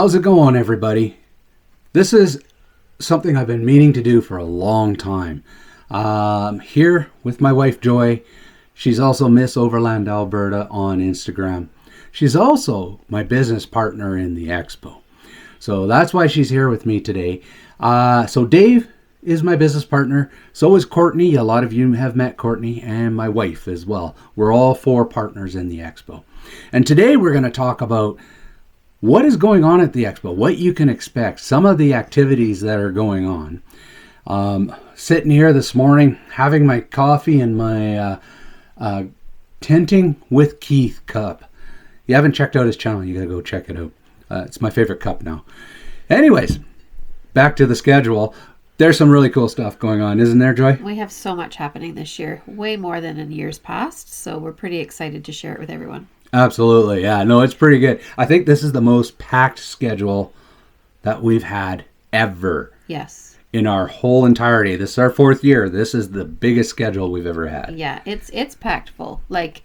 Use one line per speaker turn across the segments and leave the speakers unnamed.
How's it going, everybody? This is something I've been meaning to do for a long time. Here with my wife, Joy. She's also Miss Overland, Alberta on Instagram. She's also my business partner in the Expo. So that's why she's here with me today. So Dave is my business partner. So is Courtney. A lot of you have met Courtney, and my wife as well. We're all four partners in the Expo. And today we're going to talk about what is going on at the Expo, what you can expect, some of the activities that are going on. Sitting here this morning, having my coffee and my Tinting with Keith cup. You haven't checked out his channel, you got to go check it out. It's my favorite cup now. Anyways, back to the schedule. There's some really cool stuff going on, isn't there, Joy?
We have so much happening this year, way more than in years past, so we're pretty excited to share it with everyone.
Absolutely, yeah. No, it's pretty good. I think this is the most packed schedule that we've had ever.
Yes.
In our whole entirety. This is our fourth year. This is the biggest schedule we've ever had.
Yeah, it's packed full. Like,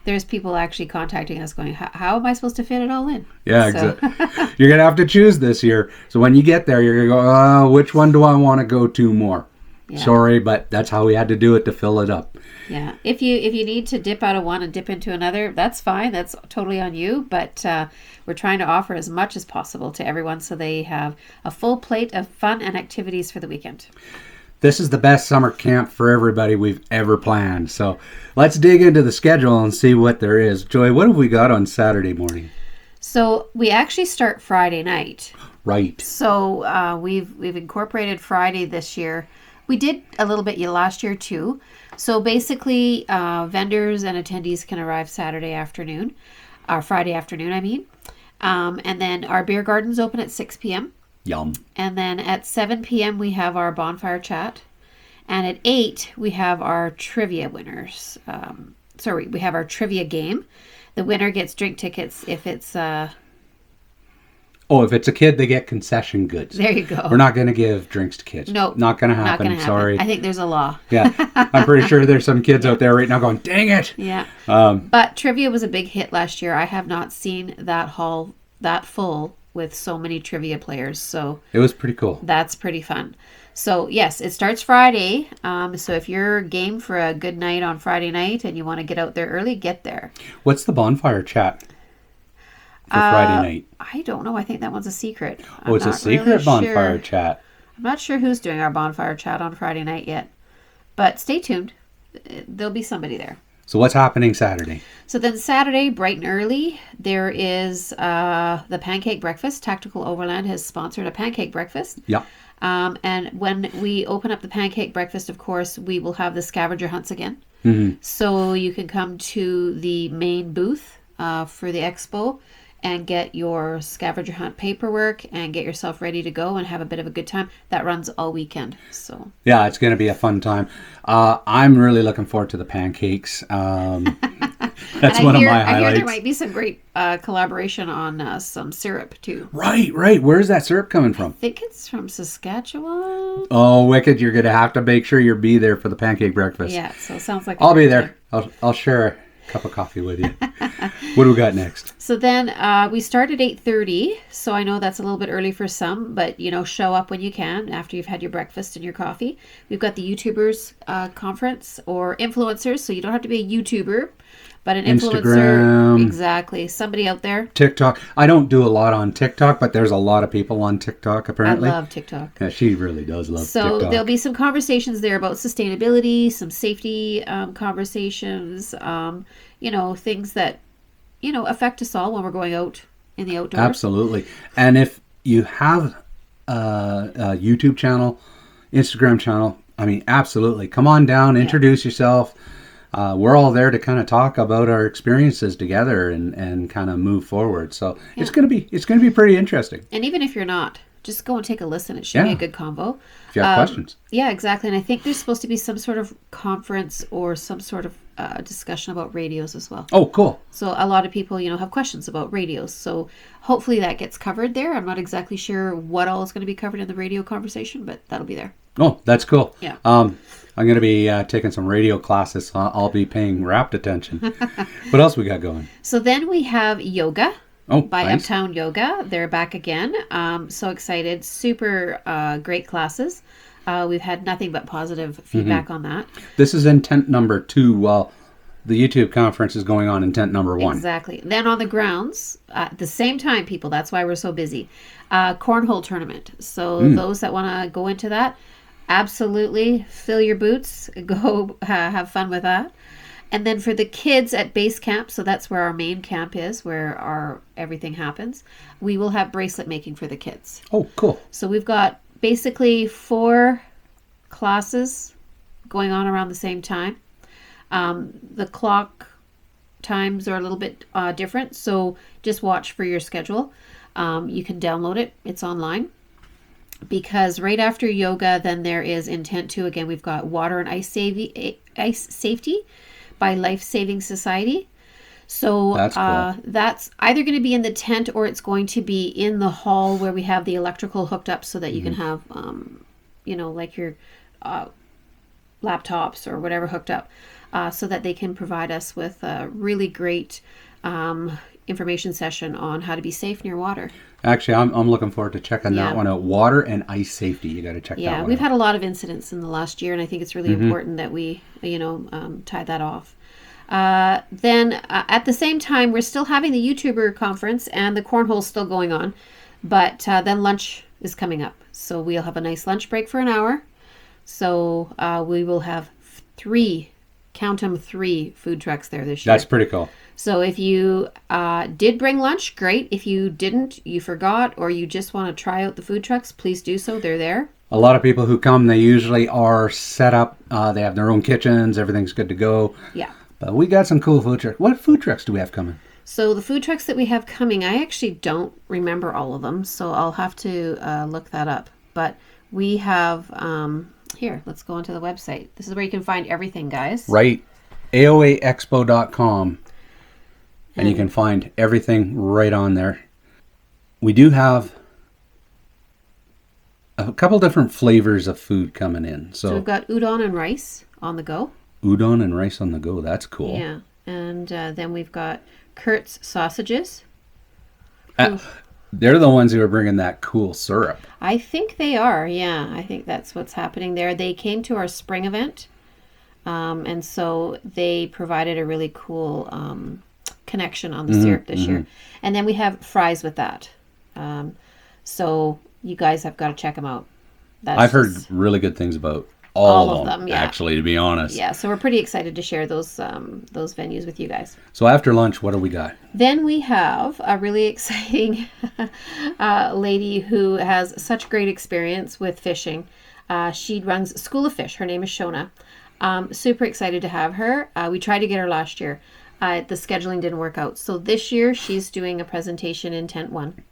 there's people actually contacting us going, how am I supposed to fit it all in?
Yeah, exactly. You're going to have to choose this year. So when you get there, you're going to go, which one do I want to go to more? Yeah. Sorry, but that's how we had to do it to fill it up.
Yeah. If you need to dip out of one and dip into another, that's fine. That's totally on you. But we're trying to offer as much as possible to everyone so they have a full plate of fun and activities for the weekend.
This is the best summer camp for everybody we've ever planned. So let's dig into the schedule and see what there is. Joy, what have we got on Saturday morning?
So we actually start Friday night.
Right.
So we've incorporated Friday this year. We did a little bit last year too. So basically, vendors and attendees can arrive Saturday afternoon, or Friday afternoon, I mean. And then our beer garden's open at 6 p.m.
Yum.
And then at 7 p.m. we have our bonfire chat. And at 8, we have our trivia winners. We have our trivia game. The winner gets drink tickets if it's...
if it's a kid, they get concession goods.
There you go.
We're not going to give drinks to kids.
No.
Not going to happen.
Not gonna
Sorry.
I think there's a law.
Yeah. I'm pretty sure there's some kids out there right now going, dang it.
Yeah. But trivia was a big hit last year. I have not seen that hall that full with so many trivia players. So
it was pretty cool.
That's pretty fun. So yes, it starts Friday. So if you're game for a good night on Friday night and you want to get out there early, get there.
What's the bonfire chat for Friday night?
I don't know. I think that one's a secret.
It's a secret really bonfire chat.
I'm not sure who's doing our bonfire chat on Friday night yet. But stay tuned. There'll be somebody there.
So what's happening Saturday? So
then Saturday, bright and early, there is the pancake breakfast. Tactical Overland has sponsored a pancake breakfast.
Yeah.
And when we open up the pancake breakfast, of course, we will have the scavenger hunts again.
Mm-hmm.
So you can come to the main booth for the Expo and get your scavenger hunt paperwork and get yourself ready to go and have a bit of a good time. That runs all weekend. So
yeah, it's going to be a fun time. I'm really looking forward to the pancakes. That's one of my highlights.
I hear there might be some great collaboration on some syrup too.
Right. Where's that syrup coming from?
I think it's from Saskatchewan.
Oh, wicked. You're going to have to make sure you'll be there for the pancake breakfast.
Yeah, so it sounds like...
I'll be there. I'll share a cup of coffee with you. What do we got next?
So then we start at 8:30. So I know that's a little bit early for some, but show up when you can after you've had your breakfast and your coffee. We've got the YouTubers conference or influencers. So you don't have to be a YouTuber, but an influencer.
Instagram.
Exactly. Somebody out there.
TikTok. I don't do a lot on TikTok, but there's a lot of people on TikTok apparently.
I love TikTok.
Yeah, she really does love TikTok.
So there'll be some conversations there about sustainability, some safety conversations, things that, affect us all when we're going out in the outdoors.
Absolutely. And if you have a YouTube channel, Instagram channel, absolutely. Come on down, introduce yourself. We're all there to kind of talk about our experiences together and kind of move forward. So it's gonna be pretty interesting.
And even if you're not, just go and take a listen. It should be a good convo.
If you have questions.
Yeah, exactly. And I think there's supposed to be some sort of conference or some sort of discussion about radios as well.
Oh, cool.
So a lot of people, have questions about radios. So hopefully that gets covered there. I'm not exactly sure what all is going to be covered in the radio conversation, but that'll be there.
Oh, that's cool.
Yeah.
I'm going to be taking some radio classes, so I'll be paying rapt attention. What else we got going?
So then we have yoga.
Oh,
by
nice.
Uptown Yoga. They're back again. So excited. Super great classes. We've had nothing but positive feedback on that.
This is intent number 2 while the YouTube conference is going on intent number 1.
Exactly. Then on the grounds, at the same time, people, that's why we're so busy. Cornhole tournament. So those that want to go into that, absolutely fill your boots, go have fun with that. And then for the kids at base camp, so that's where our main camp is, where our everything happens, we will have bracelet making for the kids.
Oh, cool.
So we've got basically 4 classes going on around the same time. The clock times are a little bit different, so just watch for your schedule. You can download it. It's online. Because right after yoga, then there is intent 2. Again, we've got water and ice safety by Life Saving Society. So
That's cool.
that's either going to be in the tent or it's going to be in the hall where we have the electrical hooked up so that you can have, like your laptops or whatever hooked up so that they can provide us with a really great information session on how to be safe near water.
Actually, I'm looking forward to checking that one out. Water and ice safety. You got to check that one out.
Yeah, we've had a lot of incidents in the last year, and I think it's really important that we, tie that off. Then at the same time, we're still having the YouTuber conference and the cornhole's still going on, but then lunch is coming up. So we'll have a nice lunch break for an hour. So we will have 3 food trucks there this year.
That's pretty cool.
So if you did bring lunch, great. If you didn't, you forgot, or you just want to try out the food trucks, please do so. They're there.
A lot of people who come, they usually are set up. They have their own kitchens. Everything's good to go.
Yeah.
But we got some cool food trucks. What food trucks do we have coming?
So the food trucks that we have coming, I actually don't remember all of them, so I'll have to look that up. But we have, here, let's go onto the website. This is where you can find everything, guys.
Right. AOAExpo.com. And you can find everything right on there. We do have a couple different flavors of food coming in.
So we've got udon and rice on the go.
Udon and rice on the go. That's cool.
Yeah. And then we've got Kurt's sausages.
They're the ones who are bringing that cool syrup.
I think they are. Yeah. I think that's what's happening there. They came to our spring event. And so they provided a really cool connection on the syrup this year. And then we have fries with that. So you guys have got to check them out.
I've heard really good things about all of them,
yeah.
Actually, to be honest.
Yeah, so we're pretty excited to share those venues with you guys.
So after lunch, what do we got?
Then we have a really exciting lady who has such great experience with fishing. She runs School of Fish. Her name is Shona. Super excited to have her. We tried to get her last year. The scheduling didn't work out. So this year she's doing a presentation in Tent 1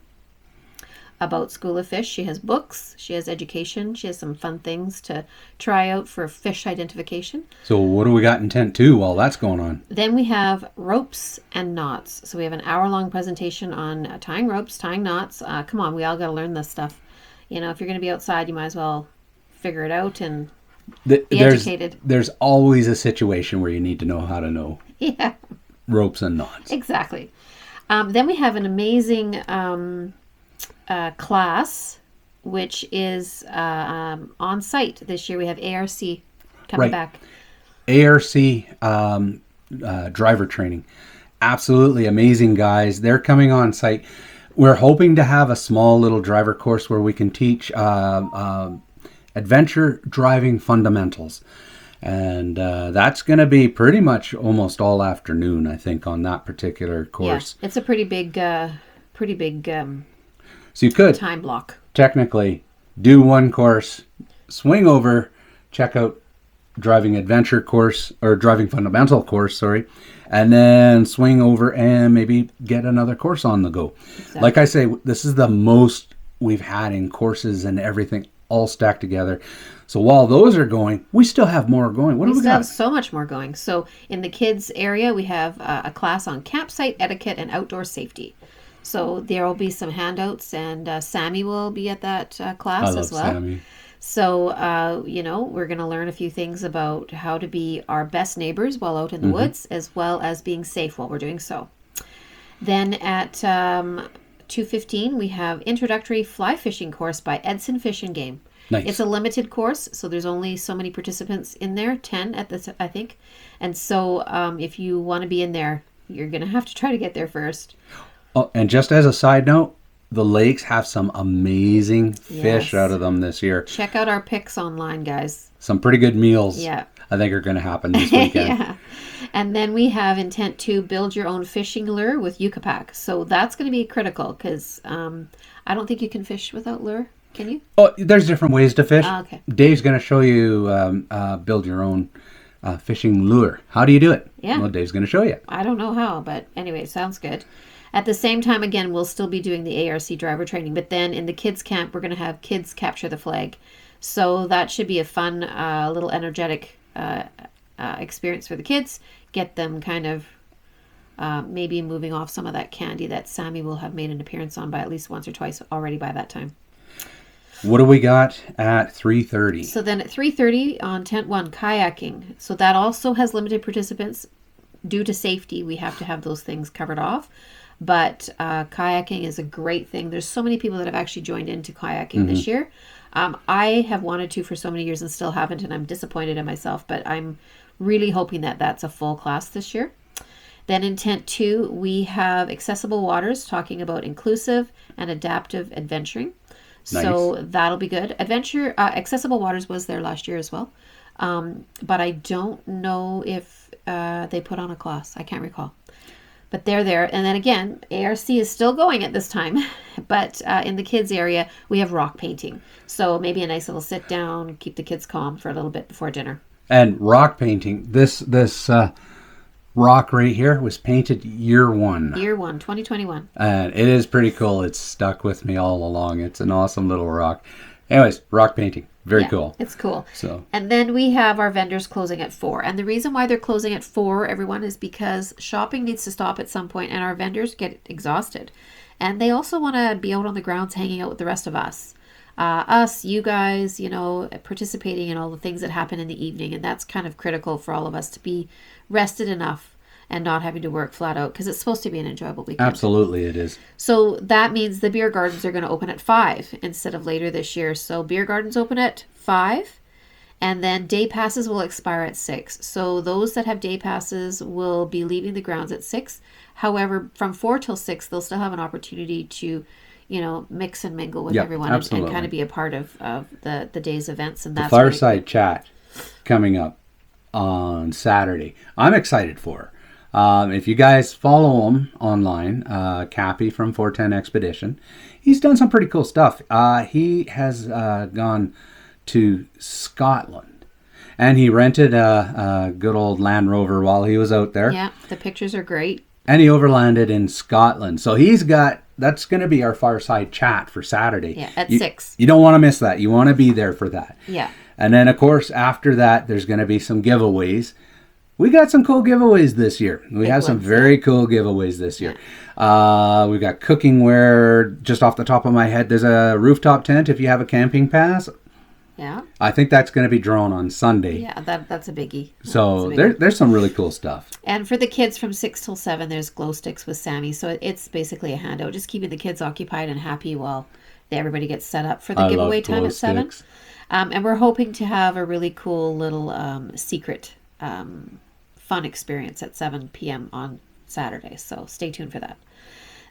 about School of Fish. She has books, she has education, she has some fun things to try out for fish identification.
So what do we got in Tent 2 while that's going on?
Then we have ropes and knots. So we have an hour-long presentation on tying ropes, tying knots. Come on, we all got to learn this stuff. If you're going to be outside, you might as well figure it out and be educated.
There's always a situation where you need to know how to know ropes and knots.
Exactly. Then we have an amazing class, which is on site this year. We have ARC coming back.
ARC driver training. Absolutely amazing guys. They're coming on site. We're hoping to have a small little driver course where we can teach adventure driving fundamentals. And that's going to be pretty much almost all afternoon, I think, on that particular course.
Yeah, it's a pretty big
so you could
time block.
Technically do one course, swing over, check out driving adventure course or driving fundamental course, and then swing over and maybe get another course on the go. Exactly. Like I say, this is the most we've had in courses and everything all stacked together. So while those are going, we still have more going. What do we got?
We have so much more going. So in the kids area, we have a class on campsite etiquette and outdoor safety. So there will be some handouts, and Sammy will be at that class as well. Sammy. So, we're going to learn a few things about how to be our best neighbors while out in the woods, as well as being safe while we're doing so. Then at 2:15, we have Introductory Fly Fishing Course by Edson Fish and Game.
Nice.
It's a limited course, so there's only so many participants in there, 10 at this, I think. And so if you want to be in there, you're going to have to try to get there first.
Oh, and just as a side note, the lakes have some amazing fish out of them this year.
Check out our pics online, guys.
Some pretty good meals,
Yeah.
I think, are going to happen this weekend.
Yeah. And then we have intent to build your own fishing lure with Yucca Pack. So that's going to be critical because I don't think you can fish without lure. Can you?
Oh, there's different ways to fish.
Okay.
Dave's going to show you build your own fishing lure. How do you do it?
Yeah.
Well, Dave's going to show you.
I don't know how, but anyway, sounds good. At the same time, again, we'll still be doing the ARC driver training, but then in the kids camp, we're going to have kids capture the flag. So that should be a fun, little energetic experience for the kids. Get them kind of maybe moving off some of that candy that Sammy will have made an appearance on by at least once or twice already by that time.
What do we got at 3:30?
So then at 3:30 on tent 1, kayaking. So that also has limited participants. Due to safety, we have to have those things covered off. But kayaking is a great thing. There's so many people that have actually joined into kayaking this year. I have wanted to for so many years and still haven't, and I'm disappointed in myself. But I'm really hoping that that's a full class this year. Then in tent 2, we have Accessible Waters talking about inclusive and adaptive adventuring.
Nice.
So that'll be good. Accessible Waters was there last year as well. But I don't know if they put on a class. I can't recall. But they're there. And then again, ARC is still going at this time. But in the kids area, we have rock painting. So maybe a nice little sit down, keep the kids calm for a little bit before dinner.
And rock painting. This rock right here was painted year 1.
Year 1, 2021.
And it is pretty cool. It's stuck with me all along. It's an awesome little rock. Anyways, rock painting. Very cool.
It's cool.
So,
and then we have our vendors closing at 4. And the reason why they're closing at 4, everyone, is because shopping needs to stop at some point and our vendors get exhausted. And they also want to be out on the grounds hanging out with the rest of us. You guys, participating in all the things that happen in the evening. And that's kind of critical for all of us to be rested enough and not having to work flat out because it's supposed to be an enjoyable weekend.
absolutely it is.
So that means the beer gardens are going to open at 5 instead of later this year. So beer gardens open at 5 and then day passes will expire at 6. So those that have day passes will be leaving the grounds at 6. However, from 4 till 6, they'll still have an opportunity to mix and mingle with everyone and kind of be a part of the day's events. And that's
the fireside chat coming up on Saturday. I'm excited for. If you guys follow him online, Cappy from 410 Expedition, he's done some pretty cool stuff. He has gone to Scotland and he rented a good old Land Rover while he was out there.
Yeah, the pictures are great.
And he overlanded in Scotland. So that's going to be our fireside chat for Saturday.
Yeah, at 6.
You don't want to miss that. You want to be there for that.
Yeah.
And then, of course, after that, there's going to be some giveaways. We got some cool giveaways this year. We have some very cool giveaways this year. Yeah. We've got cooking ware. Just off the top of my head, there's a rooftop tent if you have a camping pass.
Yeah.
I think that's going to be drawn on Sunday.
Yeah, that's a biggie.
So there's some really cool stuff.
And for the kids from 6 till 7, there's glow sticks with Sammy. So it's basically a handout, just keeping the kids occupied and happy while everybody gets set up for the giveaway time at 7. And we're hoping to have a really cool little secret fun experience at 7 p.m. on Saturday. So stay tuned for that.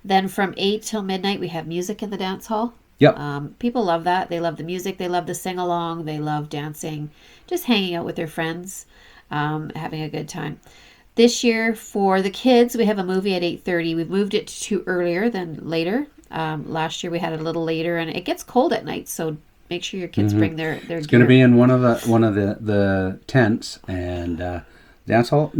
Then from 8 till midnight, we have music in the dance hall.
Yep.
People love that. They love the music. They love the sing-along. They love dancing, just hanging out with their friends, having a good time. This year for the kids, we have a movie at 8:30. We've moved it to earlier than later. Last year we had it a little later, and it gets cold at night, so make sure your kids bring their gear.
It's going to be in one of the tents and dance hall.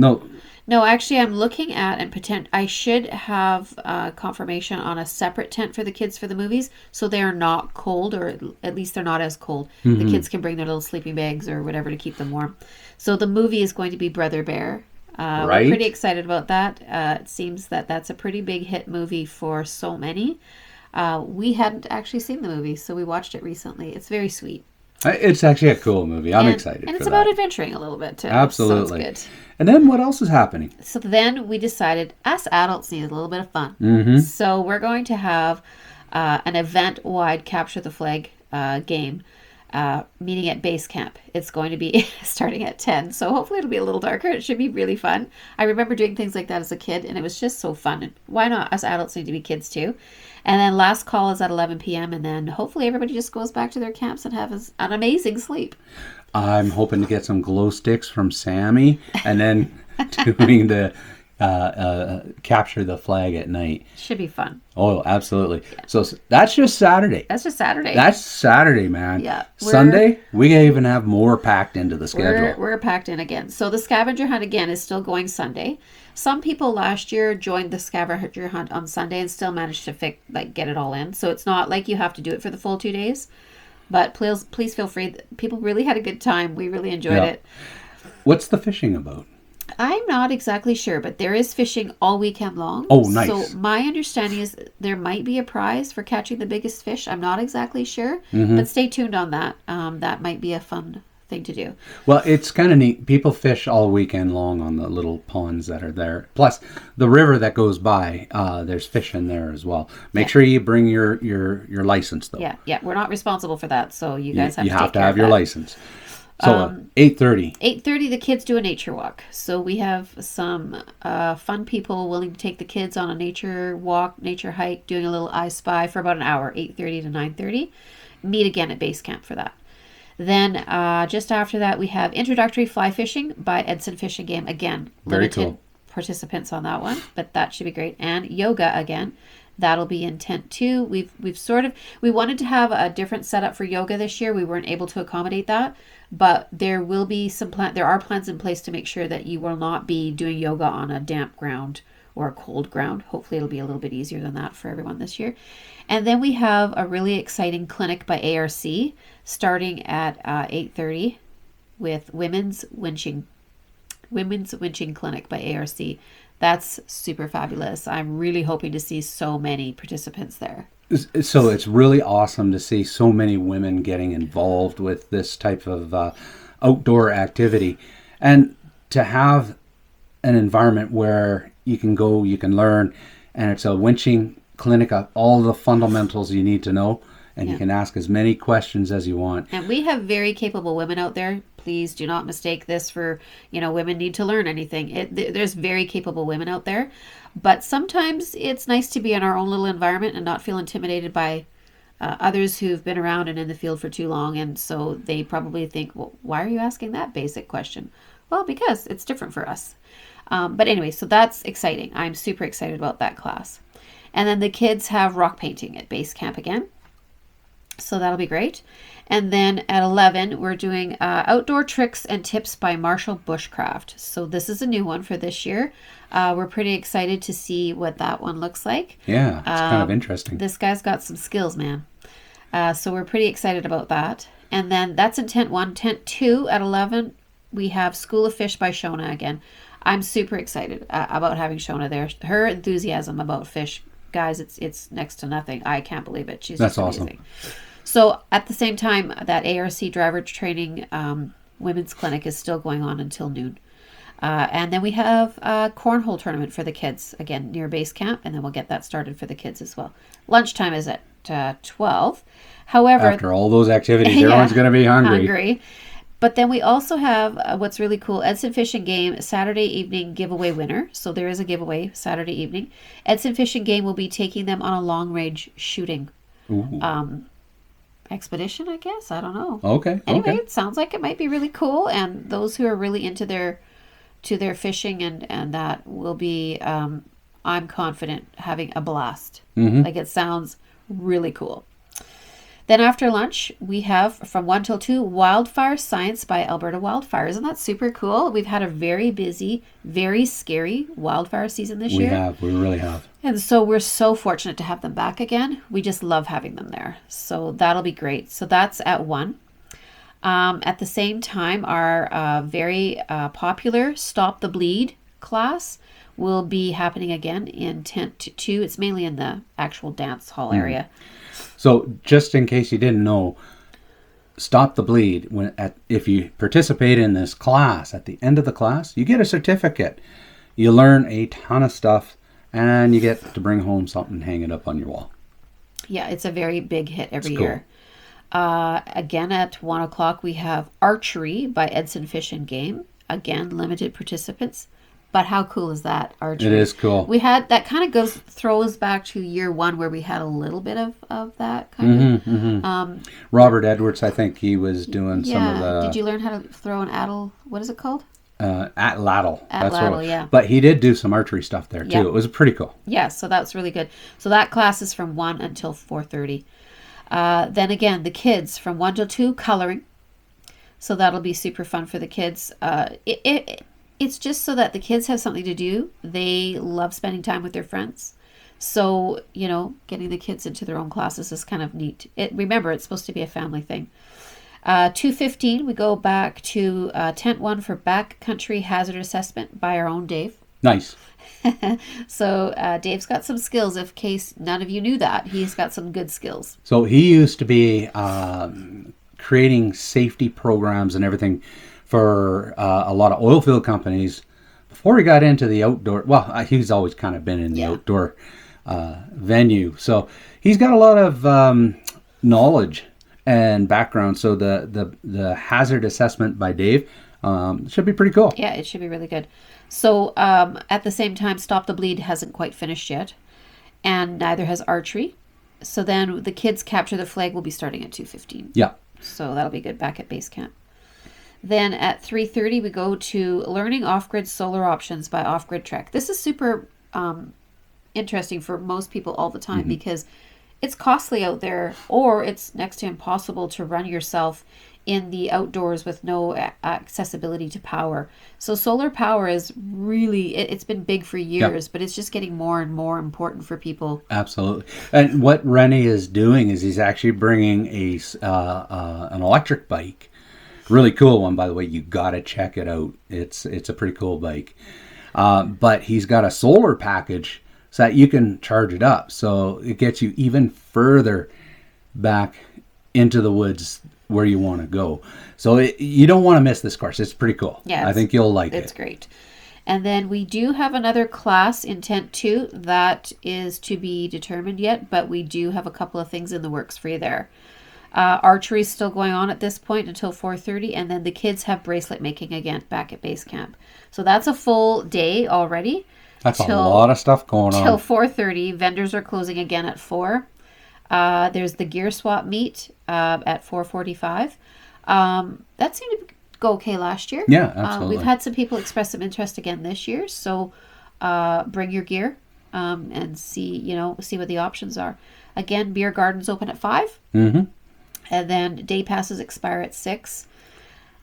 No,
actually, I'm looking at and I should have confirmation on a separate tent for the kids for the movies, so they are not cold, or at least they're not as cold. The kids can bring their little sleeping bags or whatever to keep them warm. So the movie is going to be Brother Bear.
Right.
We're pretty excited about that. It seems that that's a pretty big hit movie for so many. We hadn't actually seen the movie, so we watched it recently. It's very sweet.
It's actually a cool movie. I'm excited
And
for
it's
that.
about adventuring a little bit too.
Absolutely.
So it's good.
And then what else is happening?
So then we decided us adults need a little bit of fun. So we're going to have an event-wide capture the flag game meeting at base camp. It's going to be starting at 10. So hopefully it'll be a little darker. It should be really fun. I remember doing things like that as a kid, and it was just so fun. And why not? Us adults need to be kids too. And then last call is at 11 p.m. And then hopefully everybody just goes back to their camps and have an amazing sleep.
I'm hoping to get some glow sticks from Sammy, and then doing the capture the flag at night.
Should be fun.
Oh, absolutely. Yeah. So that's just Saturday.
That's just Saturday.
That's Saturday, man.
Yeah.
Sunday, we even have more packed into the schedule.
We're packed in again. So the scavenger hunt again is still going Sunday. Some people last year joined the scavenger hunt on Sunday and still managed to get it all in. So it's not like you have to do it for the full 2 days. But please feel free. People really had a good time. We really enjoyed it.
What's the fishing about?
I'm not exactly sure, but there is fishing all weekend long.
Oh, nice.
So my understanding is there might be a prize for catching the biggest fish. I'm not exactly sure, but stay tuned on that. That might be a fun thing to do.
Well, it's kind of neat. People fish all weekend long on the little ponds that are there. Plus, the river that goes by, there's fish in there as well. Make sure you bring your license, though.
Yeah. We're not responsible for that, so you guys have to take care of that.
You have to have your license. So 8:30.
8:30, the kids do a nature walk. So we have some fun people willing to take the kids on a nature walk, nature hike, doing a little I Spy for about an hour, 8:30 to 9:30. Meet again at base camp for that. Then just after that, we have introductory fly fishing by Edson Fishing Game. Again,
Very
limited
cool.
participants on that one, but that should be great. And yoga again. That'll be in tent 2. We wanted to have a different setup for yoga this year. We weren't able to accommodate that, but there will be there are plans in place to make sure that you will not be doing yoga on a damp ground or a cold ground. Hopefully it'll be a little bit easier than that for everyone this year. And then we have a really exciting clinic by ARC starting at 8:30 with Women's Winching Clinic by ARC. That's super fabulous. I'm really hoping to see so many participants there.
So it's really awesome to see so many women getting involved with this type of outdoor activity, and to have an environment where you can go, you can learn, and it's a winching clinic of all the fundamentals you need to know, and you can ask as many questions as you want.
And we have very capable women out there. Please do not mistake this for, women need to learn anything. There's very capable women out there. But sometimes it's nice to be in our own little environment and not feel intimidated by others who've been around and in the field for too long. And so they probably think, well, why are you asking that basic question? Well, because it's different for us. But anyway, so that's exciting. I'm super excited about that class. And then the kids have rock painting at base camp again. So that'll be great. And then at 11, we're doing outdoor tricks and tips by Marshall Bushcraft. So this is a new one for this year. We're pretty excited to see what that one looks like.
Yeah, it's kind of interesting.
This guy's got some skills, man. So we're pretty excited about that. And then that's in tent 1. Tent 2 at 11, we have School of Fish by Shona again. I'm super excited about having Shona there. Her enthusiasm about fish, guys, it's next to nothing. I can't believe it. She's
That's
just
amazing.
So at the same time, that ARC driver training women's clinic is still going on until noon. And then we have a cornhole tournament for the kids, again, near base camp, and then we'll get that started for the kids as well. Lunchtime is at 12. However,
after all those activities, everyone's going to be hungry.
But then we also have what's really cool, Edson Fishing Game Saturday evening giveaway winner. So there is a giveaway Saturday evening. Edson Fishing Game will be taking them on a long-range shooting expedition, I guess. I don't know.
Okay.
Anyway, it sounds like it might be really cool, and those who are really into their fishing and that will be, I'm confident, having a blast. Like, it sounds really cool. Then after lunch, we have from 1 till 2, Wildfire Science by Alberta Wildfire. Isn't that super cool? We've had a very busy, very scary wildfire season this year.
We really have.
And so we're so fortunate to have them back again. We just love having them there. So that'll be great. So that's at 1. At the same time, our very popular Stop the Bleed class will be happening again in tent 2. It's mainly in the actual dance hall area.
So just in case you didn't know, Stop the Bleed, if you participate in this class, at the end of the class, you get a certificate. You learn a ton of stuff, and you get to bring home something, hang it up on your wall.
Yeah, it's a very big hit every
Cool.
year. Again, at 1 o'clock, we have Archery by Edson Fish and Game. Again, limited participants. But how cool is that, archery?
It is cool.
We had, that kind of throws back to year one where we had a little bit of that kind of.
Robert Edwards, I think he was doing some of the...
Did you learn how to throw an addle? What is it called?
Atlatl.
Atlatl, yeah.
But he did do some archery stuff there, too.
Yeah.
It was pretty cool.
Yeah, so that's really good. So that class is from 1 until 4:30. Then again, the kids from 1 till 2, coloring. So that'll be super fun for the kids. It's just so that the kids have something to do. They love spending time with their friends. So, getting the kids into their own classes is kind of neat. Remember, it's supposed to be a family thing. 2:15, we go back to tent 1 for backcountry hazard assessment by our own Dave.
Nice.
So Dave's got some skills, in case none of you knew that. He's got some good skills.
So he used to be creating safety programs and everything for a lot of oil field companies before he got into the outdoor. Well, he's always kind of been in the outdoor venue. So he's got a lot of knowledge and background. So the hazard assessment by Dave should be pretty cool.
Yeah, it should be really good. So at the same time, Stop the Bleed hasn't quite finished yet, and neither has Archery. So then the kids Capture the Flag will be starting at 2:15.
Yeah.
So that'll be good back at base camp. Then at 3:30, we go to Learning Off-Grid Solar Options by Off Grid Trek. This is super interesting for most people all the time because it's costly out there, or it's next to impossible to run yourself in the outdoors with no accessibility to power. So solar power is really, it's been big for years, but it's just getting more and more important for people.
Absolutely. And what Rennie is doing is he's actually bringing an electric bike. Really cool one, by the way. You got to check it out. It's a pretty cool bike. But he's got a solar package so that you can charge it up. So it gets you even further back into the woods where you want to go. So you don't want to miss this course. It's pretty cool.
Yeah,
I think you'll like it.
It's great. And then we do have another class in Tent 2 that is to be determined yet, but we do have a couple of things in the works for you there. Archery is still going on at this point until 4:30, and then the kids have bracelet making again back at base camp. So that's a full day already.
That's a lot of stuff going on.
Till 4:30. Vendors are closing again at 4. There's the gear swap meet at 4:45. That seemed to go okay last year.
Yeah, absolutely.
We've had some people express some interest again this year, so bring your gear and see what the options are. Again, beer gardens open at 5.
Mm-hmm.
And then day passes expire at 6.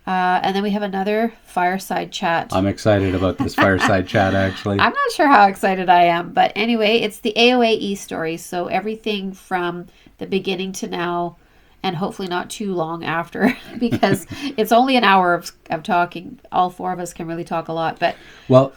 And then we have another fireside chat.
I'm excited about this fireside chat, actually.
I'm not sure how excited I am, but anyway, it's the AOAE story. So everything from the beginning to now, and hopefully not too long after, because it's only an hour of talking. All 4 of us can really talk a lot, but
well,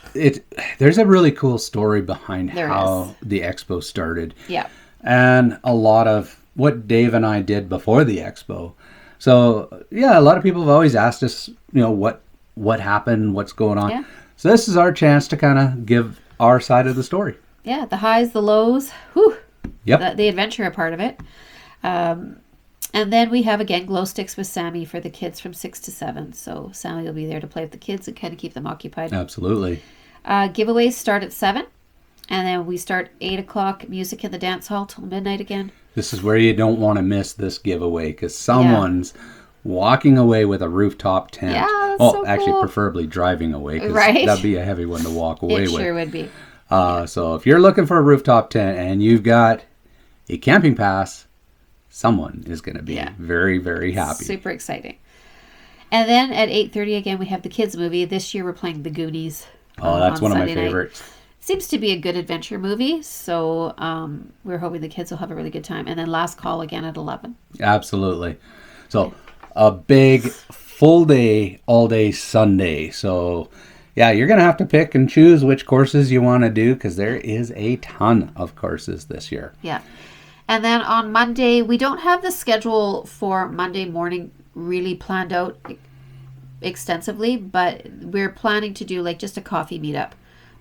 there's a really cool story behind
There
how
is.
the expo started.
yeah.
And a lot of what Dave and I did before the expo. So yeah, a lot of people have always asked us, what happened, what's going on.
Yeah.
So this is our chance to kind of give our side of the story.
Yeah, the highs, the lows, whew,
Yep.
the adventure part of it. And then we have, again, glow sticks with Sammy for the kids from 6 to 7. So Sammy will be there to play with the kids and kind of keep them occupied.
Absolutely.
Giveaways start at 7. And then we start 8 o'clock, music in the dance hall till midnight again.
This is where you don't want to miss this giveaway because someone's walking away with a rooftop tent.
Yeah, that's so
actually,
cool.
preferably driving away because
Right.
that'd be a heavy one to walk away
It
with.
sure would be.
So if you're looking for a rooftop tent and you've got a camping pass, someone is going to be very, very happy.
Super exciting. And then at 8:30 again, we have the kids movie. This year we're playing The Goonies.
Oh, that's
on
one of my
Sunday night.
favorites.
Seems to be a good adventure movie, so we're hoping the kids will have a really good time. And then last call again at 11.
Absolutely. So a big full day, all day Sunday. So yeah, you're going to have to pick and choose which courses you want to do because there is a ton of courses this year.
Yeah. And then on Monday, we don't have the schedule for Monday morning really planned out extensively, but we're planning to do like just a coffee meetup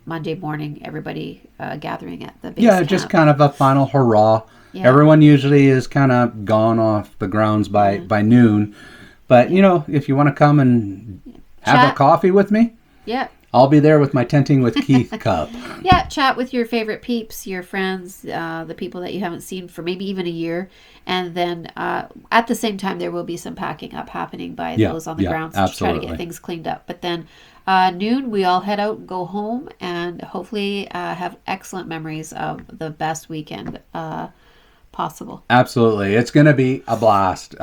Monday morning. Everybody gathering at the base camp.
just kind of a final hurrah.
Yeah.
Everyone usually is kind of gone off the grounds by noon. But, you know, if you want to come and have
Chat.
a coffee with me,
Yeah.
I'll be there with my Tenting with Keith cup.
Yeah, chat with your favorite peeps, your friends, the people that you haven't seen for maybe even a year. And then at the same time, there will be some packing up happening by those on the grounds to try to get things cleaned up. But then noon, we all head out, go home, and hopefully have excellent memories of the best weekend possible.
Absolutely. It's going to be a blast.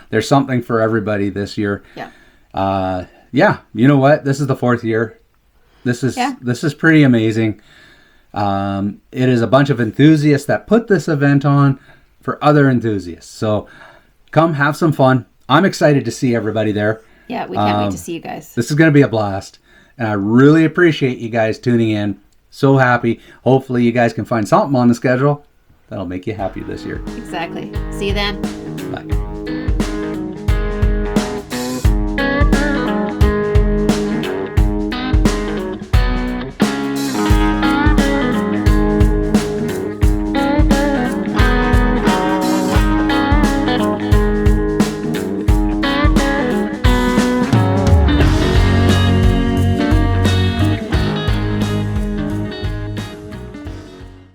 There's something for everybody this year.
Yeah.
Yeah, you know what? This is the 4th year. This is pretty amazing. It is a bunch of enthusiasts that put this event on for other enthusiasts. So come have some fun. I'm excited to see everybody there.
Yeah, we can't wait to see you guys.
This is going to be a blast. And I really appreciate you guys tuning in. So happy. Hopefully you guys can find something on the schedule that'll make you happy this year.
Exactly. See you then.
Bye.